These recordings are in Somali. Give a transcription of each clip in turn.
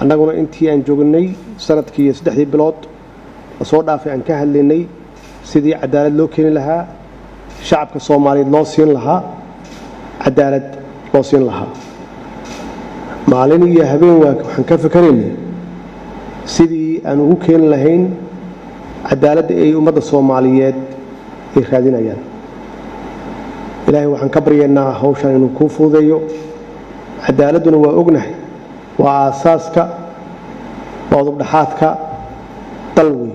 annaguna intii aan joognay sanadkii 3 bilood soo dhaafay aan ka hadlaynay sidii cadaalad loo keenin lahaa shacabka Soomaaliyeed loo siin lahaa cadaalad loo siin lahaa maalin iyo habeen waxaan ka fikiraynay sidii aan ugu keenin lahayn cadaalad ay ummadda Soomaaliyeed ay raadinayaan ilaahay waxaan ka baryaynaa hawshan inuu ku fududeeyo cadaaladuna waa ognahay waa asaaska qodob dhaxaadka dalwi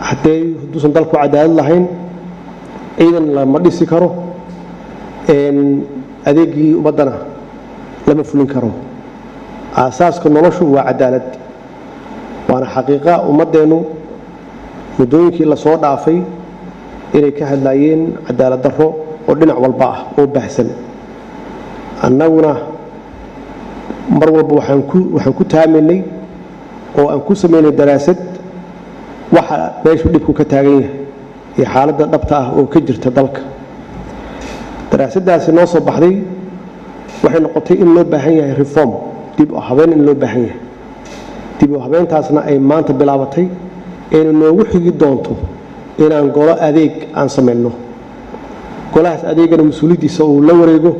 hadduusan dalku cadaalad lahayn ciidan lama dhisi karo adeegii ummadana lama fulin karo asaaska noloshu waa cadaalad waana xaqiiqa ummadeenu mudooyinkii la soo dhaafay inay ka hadlayeen cadaalad darro oo dhinac walba ah oo baahsan annaguna mar walba waxaan ku taaminay oo aan ku sameynay daraasad waxa meeshu dhibku ka taagan yahay iyo xaaladda dhabta ah oo ka jirta dalka daraasadaasi noo soo baxday waxay noqotay in loo baahan yahay reform dib u habeyn in loo baahan yahay dib u habeyntaasna ay maanta bilaabatay in noogu xigi doonto inaan golo adeeg aan sameeyno golahaas adeegana mas'uuliyadiisa uu la wareego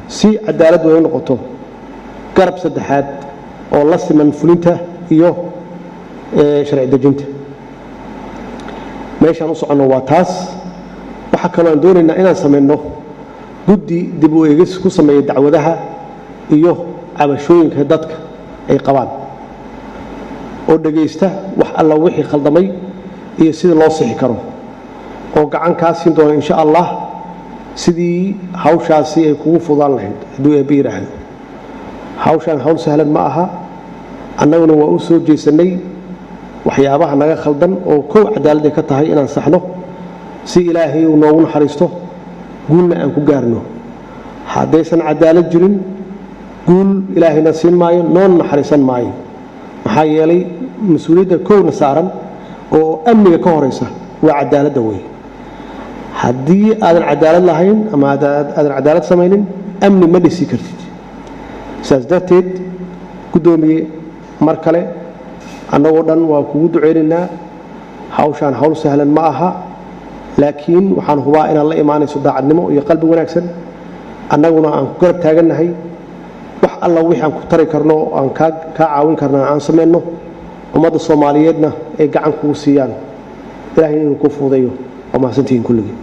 si cadaalad u noqoto garab saddexaad oo la siman fulinta iyo sharci dejinta meeshaan u socono waa taas waxa kale oo aan doonaynaa inaan sameeyno guddi dib u eegis ku sameeya dacwadaha iyo cabashooyinka dadka ay qabaan oo dhageysta wax alla wixii khaldamay iyo sida loo sixi karo oo gacan ka siin doona insha Allah sidii hawshaasi ay kugu fudaan lahayd haduu ay biiraahdo hawshan hawl sahlan ma aha annaguna waa u soo jeesanay waxyaabaha naga khaldan oo koow cadaalad ka tahay inaan saxno si ilaahay uu noogu naxariisto guulna aan ku gaarno haddaysan cadaalad jirin guul ilaahayna siin maayo noon naxariisan maayo maxaa yeelay mas'uuliyadda koowna saaran oo amniga ka horeysa waa cadaaladda way haddii aadan cadaalad lahayn ama aadan cadaalad samaynin amni ma dhisi kartid saas darteed gudoomiye mar kale annagoo dhan waa kugu duceynaynaa hawshan hawl sahlan ma aha laakiin waxaan hubaa inaad la imaanayso daacadnimo iyo qalbi wanaagsan annaguna aan ku garab taagannahay wax alla wixii aan ku tari karno aan ka caawin karno aan sameeyno ummadda Soomaaliyeedna ay gacan kugu siiyaan ilaahay inuu ku fududeeyo oo mahadsantiin kulligiin